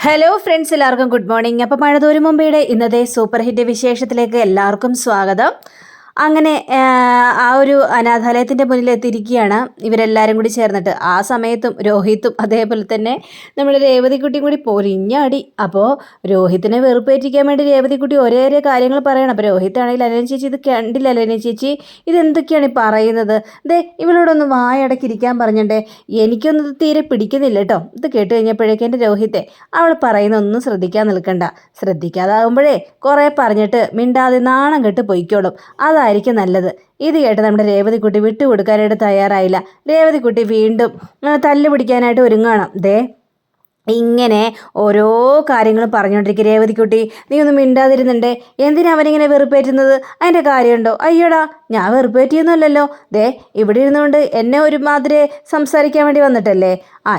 Hello friends, എല്ലാവർക്കും good morning. അപ്പോൾ മഴതോരും മുമ്പയുടെ ഇന്നത്തെ സൂപ്പർ ഹിറ്റ് വിശേഷത്തിലേക്ക് എല്ലാവർക്കും സ്വാഗതം. അങ്ങനെ ആ ഒരു അനാഥാലയത്തിൻ്റെ മുന്നിൽ എത്തിയിരിക്കുകയാണ് ഇവരെല്ലാവരും കൂടി ചേർന്നിട്ട്. ആ സമയത്തും രോഹിത്തും അതേപോലെ തന്നെ നമ്മുടെ രേവതിക്കുട്ടിയും കൂടി പൊരിഞ്ഞടി. അപ്പോൾ രോഹിത്തിനെ വെറുപ്പേറ്റിക്കാൻ വേണ്ടി രേവതിക്കുട്ടി ഒരേ കാര്യങ്ങൾ പറയണം. അപ്പോൾ രോഹിത്താണെങ്കിൽ അലന ചേച്ചി ഇത് കണ്ടില്ല, അലന ചേച്ചി ഇതെന്തൊക്കെയാണ് ഈ പറയുന്നത്, ദേ ഇവളോടൊന്ന് വായടക്കിരിക്കാൻ പറഞ്ഞിട്ടേ, എനിക്കൊന്നും ഇത് തീരെ പിടിക്കുന്നില്ല കേട്ടോ. ഇത് കേട്ട് കഴിഞ്ഞപ്പോഴേക്കും എൻ്റെ രോഹിത്തെ അവൾ പറയുന്ന ഒന്നും ശ്രദ്ധിക്കാൻ നിൽക്കണ്ട, ശ്രദ്ധിക്കാതാകുമ്പോഴേ കുറേ പറഞ്ഞിട്ട് മിണ്ടാതെ നാണം കെട്ട് പൊയ്ക്കോളും, അതായിരിക്കും നല്ലത്. ഇത് കേട്ട് നമ്മുടെ രേവതിക്കുട്ടി വിട്ടുകൊടുക്കാനായിട്ട് തയ്യാറായില്ല. രേവതിക്കുട്ടി വീണ്ടും തല്ല് പിടിക്കാനായിട്ട് ഒരുങ്ങണം. ദേ ഇങ്ങനെ ഓരോ കാര്യങ്ങളും പറഞ്ഞുകൊണ്ടിരിക്കുക. രേവതിക്കുട്ടി നീ ഒന്നും മിണ്ടാതിരുന്നുണ്ടേ, എന്തിനാ അവനിങ്ങനെ വെറുപ്പേറ്റുന്നത്, അതിൻ്റെ കാര്യമുണ്ടോ? അയ്യോടാ, ഞാൻ വെറുപ്പേറ്റിയൊന്നുമല്ലല്ലോ. ദേ ഇവിടെ ഇരുന്നുകൊണ്ട് എന്നെ ഒരുമാതിരി സംസാരിക്കാൻ വേണ്ടി വന്നിട്ടല്ലേ?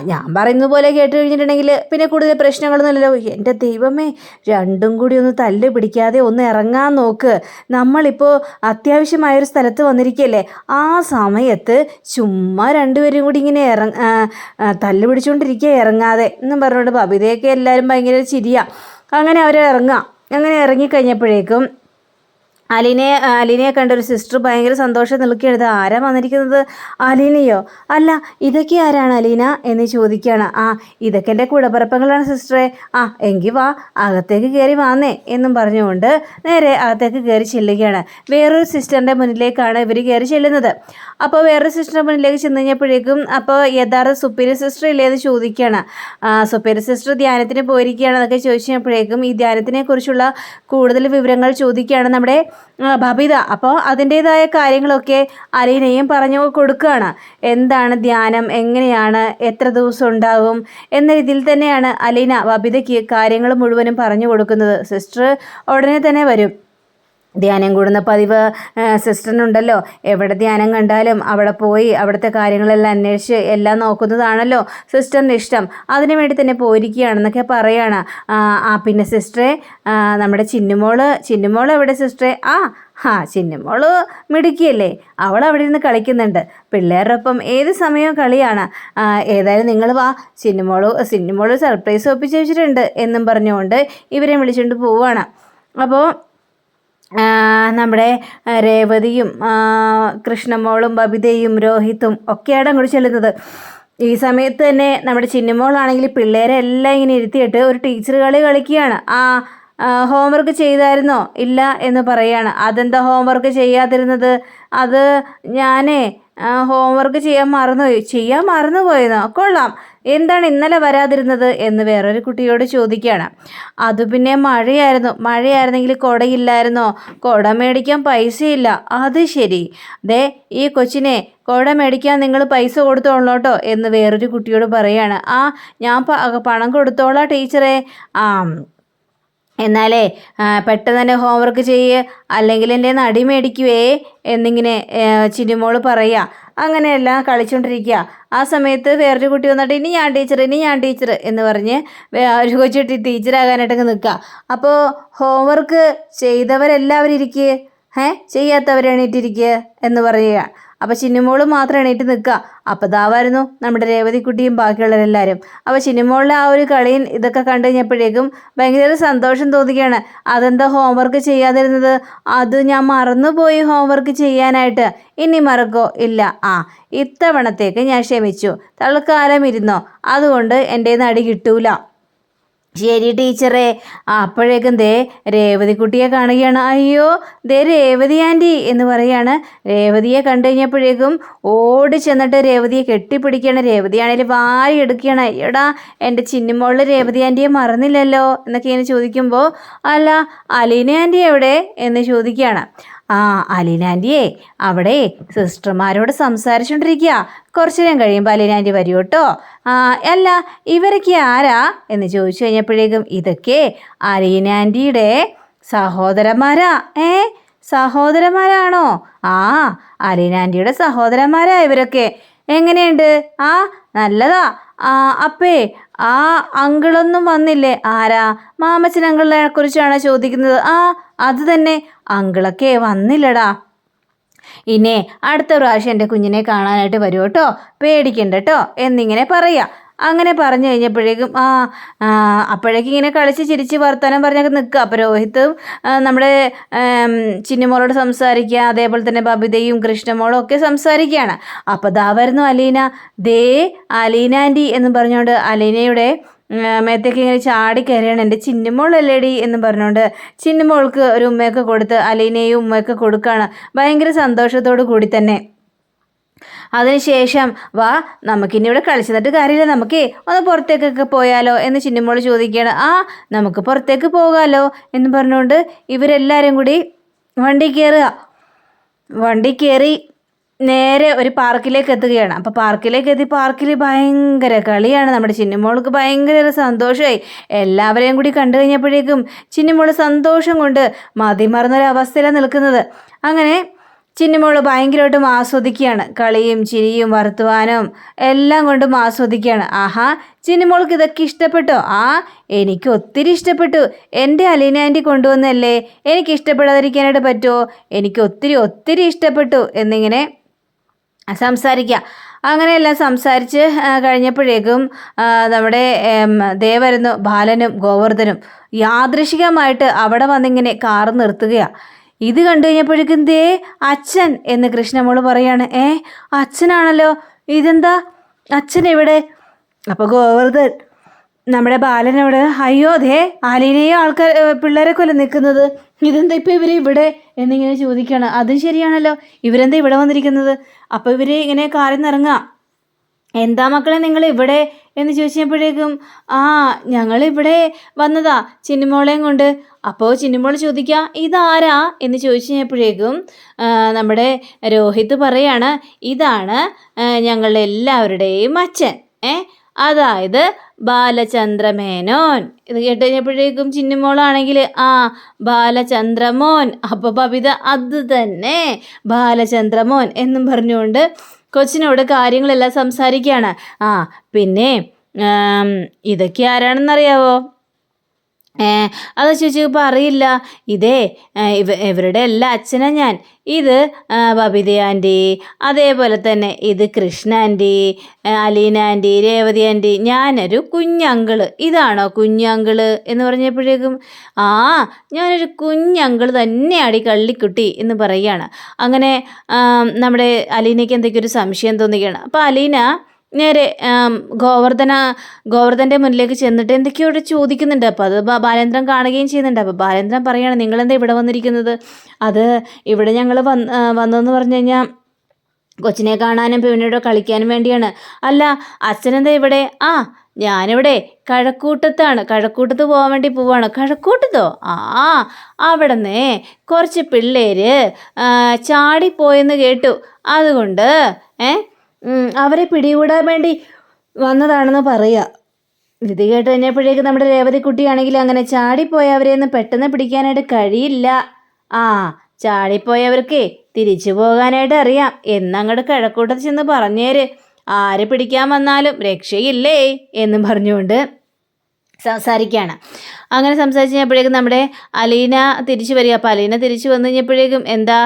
ഞാൻ പറയുന്നത് പോലെ കേട്ട് കഴിഞ്ഞിട്ടുണ്ടെങ്കിൽ പിന്നെ കൂടുതൽ പ്രശ്നങ്ങളൊന്നുമില്ലല്ലോ. എൻ്റെ ദൈവമേ, രണ്ടും കൂടി ഒന്ന് തല്ല് പിടിക്കാതെ ഒന്ന് ഇറങ്ങാൻ നോക്ക്. നമ്മളിപ്പോൾ അത്യാവശ്യമായൊരു സ്ഥലത്ത് വന്നിരിക്കുകയല്ലേ, ആ സമയത്ത് ചുമ്മാ രണ്ടുപേരും കൂടി ഇങ്ങനെ തല്ല് പിടിച്ചുകൊണ്ടിരിക്കുക ഇറങ്ങാതെ എന്നും പറഞ്ഞുകൊണ്ട് ബബിതയൊക്കെ എല്ലാവരും ഭയങ്കര ചിരിയാ. അങ്ങനെ അവർ ഇറങ്ങാം. അങ്ങനെ ഇറങ്ങിക്കഴിഞ്ഞപ്പോഴേക്കും അലീനയെ കണ്ടൊരു സിസ്റ്റർ ഭയങ്കര സന്തോഷം നിൽക്കുകയാണ്. ആരാ വന്നിരിക്കുന്നത്? അലീനയോ? അല്ല, ഇതൊക്കെ ആരാണ് അലീന എന്ന് ചോദിക്കുകയാണ്. ഇതൊക്കെ എൻ്റെ കൂടപ്പിറപ്പങ്ങളാണ് സിസ്റ്ററെ. എങ്കിൽ വാ, അകത്തേക്ക് കയറി വാന്നേ എന്നും പറഞ്ഞുകൊണ്ട് നേരെ അകത്തേക്ക് കയറി ചെല്ലുകയാണ്. വേറൊരു സിസ്റ്ററിൻ്റെ മുന്നിലേക്കാണ് ഇവർ കയറി ചെല്ലുന്നത്. അപ്പോൾ വേറൊരു സിസ്റ്ററിൻ്റെ മുന്നിലേക്ക് ചെന്ന് കഴിഞ്ഞപ്പോഴേക്കും അപ്പോൾ യഥാർത്ഥ സുപ്പീരിയർ സിസ്റ്റർ ഇല്ലേ എന്ന് ചോദിക്കുകയാണ്. സുപ്പീരിയർ സിസ്റ്റർ ധ്യാനത്തിന് പോയിരിക്കുകയാണ് എന്നൊക്കെ ചോദിച്ചപ്പോഴേക്കും ഈ ധ്യാനത്തിനെ കുറിച്ചുള്ള കൂടുതൽ വിവരങ്ങൾ ചോദിക്കുകയാണ് നമ്മുടെ ബബിത. അപ്പോൾ അതിൻ്റേതായ കാര്യങ്ങളൊക്കെ അലീനയും പറഞ്ഞു കൊടുക്കുകയാണ്. എന്താണ് ധ്യാനം, എങ്ങനെയാണ്, എത്ര ദിവസം ഉണ്ടാകും എന്ന രീതിയിൽ തന്നെയാണ് അലീന ബബിതയ്ക്ക് കാര്യങ്ങൾ മുഴുവനും പറഞ്ഞു കൊടുക്കുന്നത്. സിസ്റ്റർ ഉടനെ തന്നെ വരും. ധ്യാനം കൂടുന്ന പതിവ് സിസ്റ്ററിനുണ്ടല്ലോ. എവിടെ ധ്യാനം കണ്ടാലും അവിടെ പോയി അവിടുത്തെ കാര്യങ്ങളെല്ലാം അന്വേഷിച്ച് എല്ലാം നോക്കുന്നതാണല്ലോ സിസ്റ്ററിൻ്റെ ഇഷ്ടം. അതിനു വേണ്ടി തന്നെ പോയിരിക്കുകയാണെന്നൊക്കെ പറയാണ്. പിന്നെ സിസ്റ്ററെ, നമ്മുടെ ചിന്നുമോൾ എവിടെ സിസ്റ്ററെ? ചിന്നുമോള് മിടുക്കിയല്ലേ, അവൾ അവിടെ ഇരുന്ന് കളിക്കുന്നുണ്ട്, പിള്ളേരുടെ ഒപ്പം ഏത് സമയവും കളിയാണ്. ഏതായാലും നിങ്ങൾ വാ, ചിന്നുമോള് സർപ്രൈസ് ഒപ്പിച്ച് വെച്ചിട്ടുണ്ട് എന്നും പറഞ്ഞുകൊണ്ട് ഇവരെ വിളിച്ചുകൊണ്ട് പോവുകയാണ്. അപ്പോൾ നമ്മുടെ രേവതിയും കൃഷ്ണമോളും ബബിതയും രോഹിത്തും ഒക്കെയാണ് അങ്ങോട്ട് ചെല്ലുന്നത്. ഈ സമയത്ത് തന്നെ നമ്മുടെ ചിന്നുമോളാണെങ്കിൽ പിള്ളേരെ എല്ലാം ഇങ്ങനെ ഇരുത്തിയിട്ട് ഒരു ടീച്ചർ കളി കളിക്കുകയാണ്. ഹോംവർക്ക് ചെയ്തായിരുന്നോ? ഇല്ല എന്ന് പറയാണ്. അതെന്താ ഹോംവർക്ക് ചെയ്യാതിരുന്നത്? അത് ഞാനേ ഹോംവർക്ക് ചെയ്യാൻ മറന്നുപോയെന്നോ? കൊള്ളാം, എന്താണ് ഇന്നലെ വരാതിരുന്നത് എന്ന് വേറൊരു കുട്ടിയോട് ചോദിക്കുകയാണ്. അത് പിന്നെ മഴയായിരുന്നെങ്കിൽ കുടയില്ലായിരുന്നോ? കുട മേടിക്കാൻ പൈസയില്ല. അത് ശരി, ദേ ഈ കൊച്ചിനെ കുട മേടിക്കാൻ നിങ്ങൾ പൈസ കൊടുത്തോളൂട്ടോ എന്ന് വേറൊരു കുട്ടിയോട് പറയാണ്. ഞാൻ പണം കൊടുത്തോളാം ടീച്ചറെ. എന്നാലേ പെട്ടെന്ന് തന്നെ ഹോംവർക്ക് ചെയ്യ്, അല്ലെങ്കിൽ എൻ്റെ നടി മേടിക്കുവേ എന്നിങ്ങനെ ചിന്നുമോള് പറയുക. അങ്ങനെയെല്ലാം കളിച്ചുകൊണ്ടിരിക്കുക. ആ സമയത്ത് വേറൊരു കുട്ടി വന്നിട്ട് ഇനി ഞാൻ ടീച്ചർ എന്ന് പറഞ്ഞ് ഒരു കൊച്ചു ടീച്ചറാകാനായിട്ടൊക്കെ നിൽക്കുക. അപ്പോൾ ഹോംവർക്ക് ചെയ്തവരെല്ലാവരും ഇരിക്കുക, ചെയ്യാത്തവരെണീറ്റിരിക്കുക എന്ന് പറയുക. അപ്പോൾ ചിന്നുമോള് മാത്രം എണീറ്റ് നിൽക്കുക. അപ്പോൾ ഇതാവായിരുന്നു നമ്മുടെ രേവതിക്കുട്ടിയും ബാക്കിയുള്ളവരെല്ലാവരും. അപ്പോൾ ചിന്നുമോളിലെ ആ ഒരു കളിയും ഇതൊക്കെ കണ്ടു കഴിഞ്ഞപ്പോഴേക്കും ഭയങ്കര സന്തോഷം തോന്നുകയാണ്. അതെന്താ ഹോംവർക്ക് ചെയ്യാതിരുന്നത്? അത് ഞാൻ മറന്നുപോയി ഹോംവർക്ക് ചെയ്യാനായിട്ട്. ഇനി മറക്കോ? ഇല്ല. ഇത്തവണത്തേക്ക് ഞാൻ ക്ഷമിച്ചു, തൽക്കാലം ഇരുന്നോ, അതുകൊണ്ട് എൻ്റെ നടി കിട്ടൂല. ശരി ടീച്ചറെ. അപ്പോഴേക്കും ദേ രേവതിക്കുട്ടിയെ കാണുകയാണ്. അയ്യോ, ദേ രേവതി ആൻറ്റി എന്ന് പറയാണ്. രേവതിയെ കണ്ടു കഴിഞ്ഞപ്പോഴേക്കും ഓടി ചെന്നിട്ട് രേവതിയെ കെട്ടിപ്പിടിക്കുകയാണ്. രേവതിയാണെങ്കിൽ വാരി എടുക്കുകയാണ്. അയ്യോടാ, എൻ്റെ ചിന്നുമോളിൽ രേവതി ആൻറ്റിയെ മറന്നില്ലല്ലോ എന്നൊക്കെ ഇങ്ങനെ ചോദിക്കുമ്പോൾ, അല്ല അലീന ആൻറ്റി എവിടെ എന്ന് ചോദിക്കുകയാണ്. അലീന ആൻറ്റിയെ അവിടെ സിസ്റ്റർമാരോട് സംസാരിച്ചുകൊണ്ടിരിക്കുക, കുറച്ചു നേരം കഴിയുമ്പോൾ അലീന ആൻറ്റി വരൂ കേട്ടോ. അല്ല ഇവരൊക്കെ ആരാ എന്ന് ചോദിച്ചു കഴിഞ്ഞപ്പോഴേക്കും ഇതൊക്കെ അലീന ആൻറ്റിയുടെ സഹോദരന്മാരാ. സഹോദരന്മാരാണോ? അലീന ആൻറ്റിയുടെ സഹോദരന്മാരാ ഇവരൊക്കെ. എങ്ങനെയുണ്ട്? നല്ലതാ. അപ്പേ അങ്കിളൊന്നും വന്നില്ലേ? ആരാ? മാമച്ചൻ അങ്കിളിനെ കുറിച്ചാണ് ചോദിക്കുന്നത്. അത് തന്നെ, അങ്കിളൊക്കെ വന്നില്ലടാ. ഇനി അടുത്ത പ്രാവശ്യം എൻ്റെ കുഞ്ഞിനെ കാണാനായിട്ട് വരൂ കേട്ടോ, പേടിക്കണ്ട കേട്ടോ എന്നിങ്ങനെ പറയുക. അങ്ങനെ പറഞ്ഞു കഴിഞ്ഞപ്പോഴേക്കും അപ്പോഴേക്കും ഇങ്ങനെ കളിച്ച് ചിരിച്ച് വർത്തമാനം പറഞ്ഞൊക്കെ നിൽക്കുക. അപ്പോൾ രോഹിത്തും നമ്മുടെ ചിന്നിമോളോട് സംസാരിക്കുക, അതേപോലെ തന്നെ ബബിതയും കൃഷ്ണമോളും ഒക്കെ സംസാരിക്കുകയാണ്. അപ്പോൾ ദാ വരുന്നു അലീന. ദേ അലീന ആൻറ്റി എന്ന് പറഞ്ഞുകൊണ്ട് അലീനയുടെ മേത്തേക്ക് ഇങ്ങനെ ചാടി കയറിയാണ്. എൻ്റെ ചിന്നിമോളല്ലേടി എന്ന് പറഞ്ഞുകൊണ്ട് ചിന്നിമോൾക്ക് ഒരു ഉമ്മയൊക്കെ കൊടുത്ത് അലീനയും ഉമ്മയൊക്കെ കൊടുക്കുകയാണ്, ഭയങ്കര സന്തോഷത്തോടു കൂടി തന്നെ. അതിനുശേഷം വാ നമുക്കിനി ഇവിടെ കളിച്ചിട്ട് കാര്യമില്ല, നമുക്കേ ഒന്ന് പുറത്തേക്കൊക്കെ പോയാലോ എന്ന് ചിന്നിമോൾ ചോദിക്കുകയാണ്. നമുക്ക് പുറത്തേക്ക് പോകാമല്ലോ എന്ന് പറഞ്ഞുകൊണ്ട് ഇവരെല്ലാവരും കൂടി വണ്ടി കയറി നേരെ ഒരു പാർക്കിലേക്ക് എത്തുകയാണ്. അപ്പോൾ പാർക്കിലേക്ക് എത്തി പാർക്കിൽ ഭയങ്കര കളിയാണ്. നമ്മുടെ ചിന്നിമോൾക്ക് ഭയങ്കര സന്തോഷമായി. എല്ലാവരെയും കൂടി കണ്ടു കഴിഞ്ഞപ്പോഴേക്കും ചിന്നിമോൾ സന്തോഷം കൊണ്ട് മതിമറന്നൊരവസ്ഥയിലാണ് നിൽക്കുന്നത്. അങ്ങനെ ചിന്നിമോൾ ഭയങ്കരമായിട്ടും ആസ്വദിക്കുകയാണ്. കളിയും ചിരിയും വർത്തമാനവും എല്ലാം കൊണ്ടും ആസ്വദിക്കുകയാണ്. ചിന്നിമോൾക്ക് ഇതൊക്കെ ഇഷ്ടപ്പെട്ടോ? എനിക്ക് ഒത്തിരി ഇഷ്ടപ്പെട്ടു. എൻ്റെ അലീന ആൻറ്റി കൊണ്ടുവന്നല്ലേ, എനിക്ക് ഇഷ്ടപ്പെടാതിരിക്കാനായിട്ട് പറ്റുമോ? എനിക്ക് ഒത്തിരി ഒത്തിരി ഇഷ്ടപ്പെട്ടു എന്നിങ്ങനെ സംസാരിക്കുക. അങ്ങനെയെല്ലാം സംസാരിച്ച് കഴിഞ്ഞപ്പോഴേക്കും നമ്മുടെ വരുന്നു ബാലനും ഗോവർദ്ധനും യാദൃശികമായിട്ട് അവിടെ വന്നിങ്ങനെ കാറ് നിർത്തുകയാണ്. ഇത് കണ്ടു കഴിഞ്ഞപ്പോഴേക്കും ദേ അച്ഛൻ എന്ന് കൃഷ്ണമോള് പറയാണ്. അച്ഛനാണല്ലോ, ഇതെന്താ അച്ഛൻ എവിടെ? അപ്പോൾ ഗോവർദ്ധൻ നമ്മുടെ ബാലനോട് അയ്യോ ദേ അലീനയും പിള്ളേരൊക്കെ അല്ലേ നിൽക്കുന്നത്, ഇതെന്താ ഇപ്പം ഇവർ ഇവിടെ എന്നിങ്ങനെ ചോദിക്കുകയാണ്. അതും ശരിയാണല്ലോ, ഇവരെന്താ ഇവിടെ വന്നിരിക്കുന്നത്? അപ്പോൾ ഇവർ ഇങ്ങനെ കാറിൽ നിന്ന് ഇറങ്ങാം. എന്താ മക്കളെ നിങ്ങൾ ഇവിടെ എന്ന് ചോദിച്ചപ്പോഴേക്കും ഞങ്ങളിവിടെ വന്നതാ ചിന്നിമോളെയും കൊണ്ട്. അപ്പോൾ ചിന്നിമോൾ ചോദിക്കുക ഇതാരാ എന്ന് ചോദിച്ചു കഴിഞ്ഞപ്പോഴേക്കും നമ്മുടെ രോഹിത് പറയാണ് ഇതാണ് ഞങ്ങളുടെ എല്ലാവരുടെയും അച്ഛൻ, അതായത് ബാലചന്ദ്രമേനോൻ. ഇത് കേട്ട് കഴിഞ്ഞപ്പോഴേക്കും ചിന്നിമോളാണെങ്കിൽ ബാലചന്ദ്രമോൻ. അപ്പോൾ ബബിത അത് തന്നെ ബാലചന്ദ്രമോൻ എന്നും പറഞ്ഞുകൊണ്ട് കൊച്ചിനോട് കാര്യങ്ങളെല്ലാം സംസാരിക്കുകയാണ്. പിന്നെ ഇതൊക്കെ ആരാണെന്നറിയാവോ? അത് ചോദിച്ചപ്പോൾ അറിയില്ല. ഇതേ ഇവരുടെ എല്ലാ അച്ഛനാ ഞാൻ. ഇത് ബബിത ആൻറ്റി, അതേപോലെ തന്നെ ഇത് Krishna aunty, Aleena aunty, Revathi aunty, ഞാനൊരു കുഞ്ഞങ്കിള്. ഇതാണോ കുഞ്ഞങ്കിള് എന്ന് പറഞ്ഞപ്പോഴേക്കും ഞാനൊരു കുഞ്ഞങ്കിള് തന്നെയാടി കള്ളിക്കുട്ടി എന്ന് പറയുകയാണ്. അങ്ങനെ നമ്മുടെ അലീനയ്ക്ക് എന്തൊക്കെയോ ഒരു സംശയം തോന്നുകയാണ്. അപ്പോൾ അലീന നേരെ ഗോവർദ്ധൻ്റെ മുന്നിലേക്ക് ചെന്നിട്ട് എന്തൊക്കെയോ ഇവിടെ ചോദിക്കുന്നുണ്ട്. അപ്പോൾ അത് ബാലേന്ദ്രൻ കാണുകയും ചെയ്യുന്നുണ്ട്. അപ്പോൾ ബാലേന്ദ്രൻ പറയുകയാണ് നിങ്ങളെന്താ ഇവിടെ വന്നിരിക്കുന്നത്? അത് ഇവിടെ ഞങ്ങൾ വന്നതെന്ന് പറഞ്ഞു കഴിഞ്ഞാൽ കൊച്ചിനെ കാണാനും പിന്നീട് കളിക്കാനും വേണ്ടിയാണ്. അല്ല അച്ഛനെന്താ ഇവിടെ? ഞാനിവിടെ കഴക്കൂട്ടത്താണ്, കഴക്കൂട്ടത്ത് പോകാൻ വേണ്ടി പോവാണ്. കഴക്കൂട്ടത്തോ? അവിടെ നിന്ന് കുറച്ച് പിള്ളേര് ചാടിപ്പോയെന്ന് കേട്ടു, അതുകൊണ്ട് അവരെ പിടികൂടാൻ വേണ്ടി വന്നതാണെന്ന് പറയുക. ഇത് കേട്ട് കഴിഞ്ഞപ്പോഴേക്കും നമ്മുടെ രേവതി കുട്ടിയാണെങ്കിൽ അങ്ങനെ ചാടിപ്പോയവരെയൊന്നും പെട്ടെന്ന് പിടിക്കാനായിട്ട് കഴിയില്ല. ചാടിപ്പോയവർക്ക് തിരിച്ചു പോകാനായിട്ട് അറിയാം എന്നങ്ങോട്ട് കിഴക്കൂട്ടത്ത് ചെന്ന് പറഞ്ഞേര്, ആര് പിടിക്കാൻ വന്നാലും രക്ഷയില്ലേ എന്നും പറഞ്ഞുകൊണ്ട് സംസാരിക്കുകയാണ്. അങ്ങനെ സംസാരിച്ച് കഴിഞ്ഞപ്പോഴേക്കും നമ്മുടെ അലീന തിരിച്ചു വരിക. അപ്പോൾ അലീന തിരിച്ചു വന്നു കഴിഞ്ഞപ്പോഴേക്കും എന്താ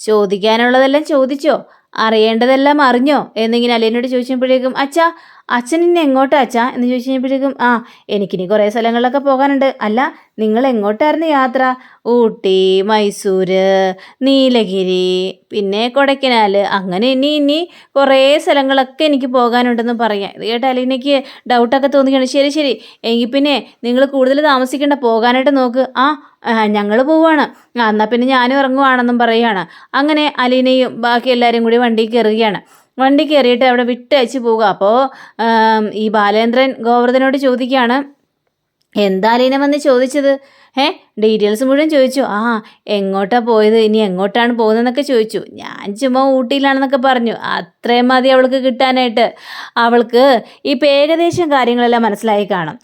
ചോദിക്കാനുള്ളതെല്ലാം ചോദിച്ചോ, അറിയേണ്ടതെല്ലാം അറിഞ്ഞോ എന്നിങ്ങനെ അലീനോട് ചോദിച്ചപ്പോഴേക്കും അച്ഛൻ ഇനി എങ്ങോട്ടാ അച്ഛാ എന്ന് ചോദിച്ചു കഴിഞ്ഞപ്പോഴേക്കും എനിക്കിനി കുറേ സ്ഥലങ്ങളിലൊക്കെ പോകാനുണ്ട്. അല്ല നിങ്ങൾ എങ്ങോട്ടായിരുന്നു യാത്ര? ഊട്ടി, മൈസൂര്, നീലഗിരി, പിന്നെ കൊടൈക്കനാൽ, അങ്ങനെ ഇനി കുറേ സ്ഥലങ്ങളൊക്കെ എനിക്ക് പോകാനുണ്ടെന്ന് പറയാം. ഇത് കേട്ട് അലീനയ്ക്ക് ഡൗട്ടൊക്കെ തോന്നിയാണ്. ശരി എങ്കിൽ പിന്നെ നിങ്ങൾ കൂടുതൽ താമസിക്കേണ്ട, പോകാനായിട്ട് നോക്ക്. ഞങ്ങൾ പോവുകയാണ്, എന്നാൽ പിന്നെ ഞാനും ഇറങ്ങുവാണെന്നും പറയുകയാണ്. അങ്ങനെ അലീനയും ബാക്കി എല്ലാവരും കൂടി വണ്ടിയിൽ കയറുകയാണ്. വണ്ടി കയറിയിട്ട് അവിടെ വിട്ടയച്ച് പോവുക. അപ്പോൾ ഈ ബാലേന്ദ്രൻ ഗോവർദ്ധനോട് ചോദിക്കുകയാണ് എന്താ അലീന വന്ന് ചോദിച്ചത്? ഡീറ്റെയിൽസ് മുഴുവൻ ചോദിച്ചു. എങ്ങോട്ടാണ് പോയത്, ഇനി എങ്ങോട്ടാണ് പോകുന്നതെന്നൊക്കെ ചോദിച്ചു. ഞാൻ ചുമ്മാ ഊട്ടിയിലാണെന്നൊക്കെ പറഞ്ഞു. അത്രയും മതി അവൾക്ക് കിട്ടാനായിട്ട്. അവൾക്ക് ഇപ്പം ഏകദേശം കാര്യങ്ങളെല്ലാം മനസ്സിലായി കാണും.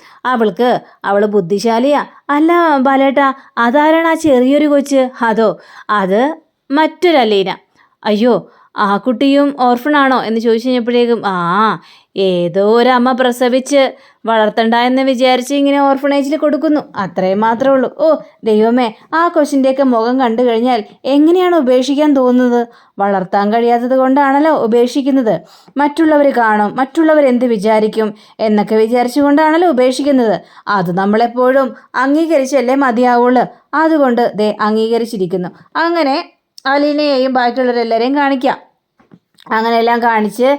അവൾ ബുദ്ധിശാലിയാ. അല്ല ബാലേട്ടാ, അതാരാണ് ആ ചെറിയൊരു കൊച്ച്? അത് മറ്റൊരു അലീന. അയ്യോ ആ കുട്ടിയും ഓർഫണാണോ എന്ന് ചോദിച്ചു കഴിഞ്ഞപ്പോഴേക്കും ഏതോ ഒരമ്മ പ്രസവിച്ച് വളർത്തണ്ട എന്ന് വിചാരിച്ച് ഇങ്ങനെ ഓർഫണേജിൽ കൊടുക്കുന്നു, അത്രയും മാത്രമേ ഉള്ളൂ. ഓ ദൈവമേ, ആ കൊച്ചിൻ്റെയൊക്കെ മുഖം കണ്ടു കഴിഞ്ഞാൽ എങ്ങനെയാണ് ഉപേക്ഷിക്കാൻ തോന്നുന്നത്? വളർത്താൻ കഴിയാത്തത് കൊണ്ടാണല്ലോ ഉപേക്ഷിക്കുന്നത്. മറ്റുള്ളവർ കാണും, മറ്റുള്ളവരെന്ത് വിചാരിക്കും എന്നൊക്കെ വിചാരിച്ചുകൊണ്ടാണല്ലോ ഉപേക്ഷിക്കുന്നത്. അത് നമ്മളെപ്പോഴും അംഗീകരിച്ചല്ലേ മതിയാവുള്ളൂ. അതുകൊണ്ട് അംഗീകരിച്ചിരിക്കുന്നു. അങ്ങനെ അലീനയെയും ബാക്കിയുള്ളവരെല്ലാവരെയും കാണിക്കാം. അങ്ങനെയെല്ലാം കാണിച്ച്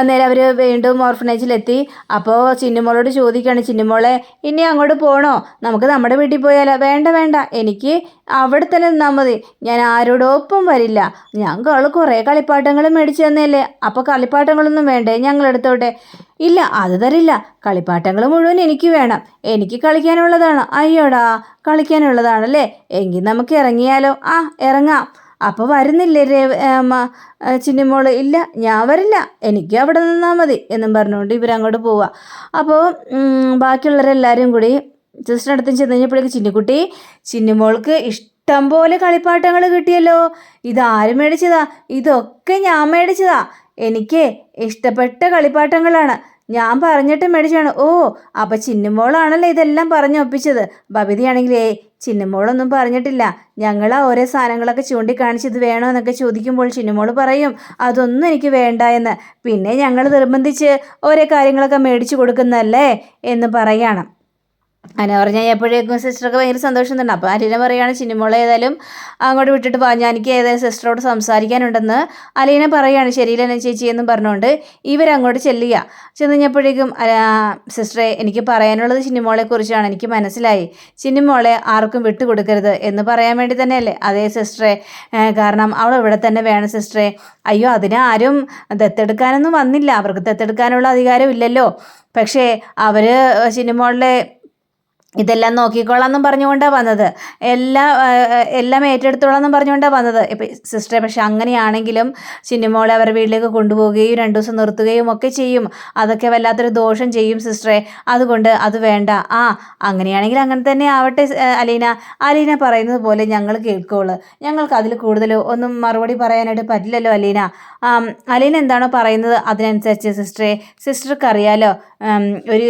നേരെ അവർ വീണ്ടും ഓർഫനേജിലെത്തി. അപ്പോൾ ചിന്നുമോളോട് ചോദിക്കുകയാണ്, ചിന്നുമോളെ ഇനി അങ്ങോട്ട് പോകണോ? നമുക്ക് നമ്മുടെ വീട്ടിൽ പോയാലോ? വേണ്ട വേണ്ട, എനിക്ക് അവിടെ തന്നെ നിന്നാൽ മതി, ഞാൻ ആരോടൊപ്പം വരില്ല. ഞങ്ങൾ കുറേ കളിപ്പാട്ടങ്ങൾ മേടിച്ചു തന്നെയല്ലേ, അപ്പോൾ കളിപ്പാട്ടങ്ങളൊന്നും വേണ്ടേ? ഞങ്ങൾ എടുത്തോട്ടെ. ഇല്ല, അത് തരില്ല, കളിപ്പാട്ടങ്ങൾ മുഴുവൻ എനിക്ക് വേണം, എനിക്ക് കളിക്കാനുള്ളതാണ്. അയ്യോടാ, കളിക്കാനുള്ളതാണല്ലേ, എങ്കിൽ നമുക്ക് ഇറങ്ങിയാലോ? ആ ഇറങ്ങാം. അപ്പോൾ വരുന്നില്ലേ ചിന്നുമോള്? ഇല്ല, ഞാൻ വരില്ല, എനിക്ക് അവിടെ നിന്നാൽ മതി എന്നും പറഞ്ഞുകൊണ്ട് ഇവരങ്ങോട്ട് പോവുക. അപ്പോൾ ബാക്കിയുള്ളവരെല്ലാവരും കൂടി സിസ്റ്ററിൻ്റെ അടുത്ത് ചെന്ന് കഴിഞ്ഞപ്പോഴേക്ക് ചിന്നുകുട്ടി, ചിന്നുമോൾക്ക് ഇഷ്ടം പോലെ കളിപ്പാട്ടങ്ങൾ കിട്ടിയല്ലോ. ഇതാരും മേടിച്ചതാ? ഇതൊക്കെ ഞാൻ മേടിച്ചതാ. എനിക്ക് ഇഷ്ടപ്പെട്ട കളിപ്പാട്ടങ്ങളാണ്, ഞാൻ പറഞ്ഞിട്ട് മേടിച്ചാണ്. ഓ, അപ്പം ചിന്നുമോളാണല്ലോ ഇതെല്ലാം പറഞ്ഞൊപ്പിച്ചത്. ബബിതയാണെങ്കിലേ ചിന്നുമോളൊന്നും പറഞ്ഞിട്ടില്ല. ഞങ്ങൾ ഓരോ സാധനങ്ങളൊക്കെ ചൂണ്ടിക്കാണിച്ച് ഇത് വേണോ എന്നൊക്കെ ചോദിക്കുമ്പോൾ ചിന്നുമോൾ പറയും അതൊന്നും എനിക്ക് വേണ്ട എന്ന്. പിന്നെ ഞങ്ങൾ നിർബന്ധിച്ച് ഓരോ കാര്യങ്ങളൊക്കെ മേടിച്ചു കൊടുക്കുന്നതല്ലേ എന്ന് പറയാണ്. അങ്ങനെ പറഞ്ഞാൽ എപ്പോഴേക്കും സിസ്റ്റർക്ക് ഭയങ്കര സന്തോഷം തന്നെ. അപ്പോൾ അലീന പറയുകയാണ്, ചിന്നുമോളെ ഏതായാലും അങ്ങോട്ട് വിട്ടിട്ട് പോകാൻ, എനിക്ക് ഏതായാലും സിസ്റ്ററോട് സംസാരിക്കാനുണ്ടെന്ന് അലീന പറയുകയാണ്. ശരിയില്ല ചേച്ചി എന്നും പറഞ്ഞുകൊണ്ട് ഇവരങ്ങോട്ട് ചെല്ലുക. ചെന്ന് കഴിഞ്ഞപ്പോഴേക്കും സിസ്റ്ററെ, എനിക്ക് പറയാനുള്ളത് ചിന്നുമോളെക്കുറിച്ചാണ്. എനിക്ക് മനസ്സിലായി, ചിന്നുമോളെ ആർക്കും വിട്ടുകൊടുക്കരുത് എന്ന് പറയാൻ വേണ്ടി തന്നെയല്ലേ? അതേ സിസ്റ്ററെ, കാരണം അവൾ ഇവിടെ തന്നെ വേണം സിസ്റ്ററെ. അയ്യോ, അതിനെ ആരും ദത്തെടുക്കാനൊന്നും വന്നില്ല, അവർക്ക് ദത്തെടുക്കാനുള്ള അധികാരം ഇല്ലല്ലോ. പക്ഷേ അവർ ചിന്നുമോളുടെ ഇതെല്ലാം നോക്കിക്കോളാമെന്നും പറഞ്ഞുകൊണ്ടാണ് വന്നത്, എല്ലാം ഏറ്റെടുത്തോളാമെന്നും പറഞ്ഞുകൊണ്ടാണ് വന്നത്. ഇപ്പം സിസ്റ്ററെ, പക്ഷെ അങ്ങനെയാണെങ്കിലും ചിന്നുമോളെ അവരുടെ വീട്ടിലേക്ക് കൊണ്ടുപോവുകയും 2 ദിവസം നിർത്തുകയും ഒക്കെ ചെയ്യും. അതൊക്കെ വല്ലാത്തൊരു ദോഷം ചെയ്യും സിസ്റ്ററെ, അതുകൊണ്ട് അത് വേണ്ട. ആ, അങ്ങനെയാണെങ്കിൽ അങ്ങനെ തന്നെ ആവട്ടെ അലീന പറയുന്നത് പോലെ ഞങ്ങൾ കേൾക്കുള്ളൂ. ഞങ്ങൾക്ക് അതിൽ കൂടുതൽ ഒന്നും മറുപടി പറയാനായിട്ട് പറ്റില്ലല്ലോ അലീന. അലീന എന്താണോ പറയുന്നത് അതിനനുസരിച്ച് സിസ്റ്ററെ, സിസ്റ്റർക്ക് അറിയാലോ, ഒരു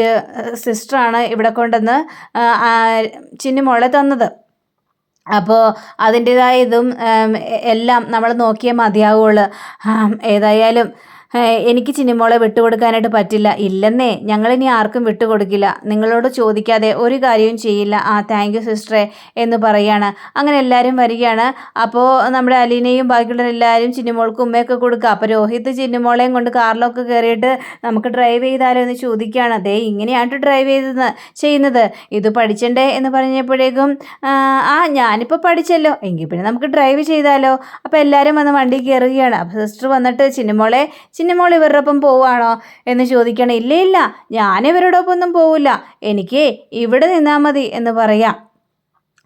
സിസ്റ്ററാണ് ഇവിടെ കൊണ്ടുവന്ന് ചിന്നുമോളെ തന്നത്. അപ്പോൾ അതിൻ്റേതായ ഇതും എല്ലാം നമ്മൾ നോക്കിയേ മതിയാവുള്ളൂ. ഏതായാലും എനിക്ക് ചിന്നുമോളെ വിട്ടുകൊടുക്കാനായിട്ട് പറ്റില്ല. ഇല്ലെന്നേ, ഞങ്ങളിനി ആർക്കും വിട്ടുകൊടുക്കില്ല, നിങ്ങളോട് ചോദിക്കാതെ ഒരു കാര്യവും ചെയ്യില്ല. ആ, താങ്ക് യു സിസ്റ്ററെ എന്ന് പറയുകയാണ്. അങ്ങനെ എല്ലാവരും വരികയാണ്. അപ്പോൾ നമ്മുടെ അലീനയും ബാക്കിയുള്ളവരെല്ലാവരും ചിന്നുമോൾക്ക് ഉമ്മയൊക്കെ കൊടുക്കുക. അപ്പോൾ രോഹിത് ചിന്നുമോളെയും കൊണ്ട് കാറിലൊക്കെ കയറിയിട്ട് നമുക്ക് ഡ്രൈവ് ചെയ്താലോ എന്ന് ചോദിക്കുകയാണ്. അതേ ഇങ്ങനെയാണ് ഡ്രൈവ് ചെയ്യുന്നത്, ഇത് പഠിച്ചണ്ടേ എന്ന് പറഞ്ഞപ്പോഴേക്കും ഞാനിപ്പോൾ പഠിച്ചല്ലോ, എങ്കിൽ പിന്നെ നമുക്ക് ഡ്രൈവ് ചെയ്താലോ. അപ്പോൾ എല്ലാവരും വന്ന് വണ്ടി കയറുകയാണ്. അപ്പോൾ സിസ്റ്റർ വന്നിട്ട് ചിന്നുമോൾ ഇവരുടെ ഒപ്പം പോവുകയാണോ എന്ന് ചോദിക്കണം. ഇല്ല, ഞാൻ ഇവരോടൊപ്പം ഒന്നും പോവില്ല, എനിക്ക് ഇവിടെ നിന്നാൽ മതി എന്ന് പറയാം.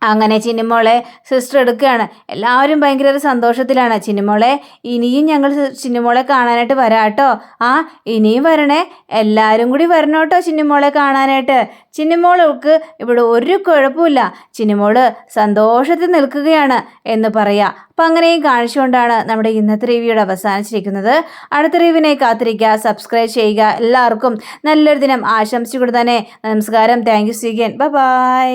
അങ്ങനെ ചിന്നുമോളെ സിസ്റ്റർ എടുക്കുകയാണ്. എല്ലാവരും ഭയങ്കര സന്തോഷത്തിലാണ്. ചിന്നുമോളെ, ഇനിയും ഞങ്ങൾ ചിന്നുമോളെ കാണാനായിട്ട് വരാം കേട്ടോ. ആ, ഇനിയും വരണേ, എല്ലാവരും കൂടി വരണം കേട്ടോ ചിന്നുമോളെ കാണാനായിട്ട്. ചിന്നുമോൾക്ക് ഇവിടെ ഒരു കുഴപ്പമില്ല, ചിന്നുമോള് സന്തോഷത്തിൽ നിൽക്കുകയാണ് എന്ന് പറയാം. അപ്പം അങ്ങനെയും കാണിച്ചുകൊണ്ടാണ് നമ്മുടെ ഇന്നത്തെ റിവ്യൂടെ അവസാനിച്ചിരിക്കുന്നത്. അടുത്ത റിവ്യൂവിനെ കാത്തിരിക്കുക, സബ്സ്ക്രൈബ് ചെയ്യുക. എല്ലാവർക്കും നല്ലൊരു ദിനം ആശംസിച്ചുകൊണ്ട് തന്നെ നമസ്കാരം. താങ്ക് യു സീഗൻ, ബൈ.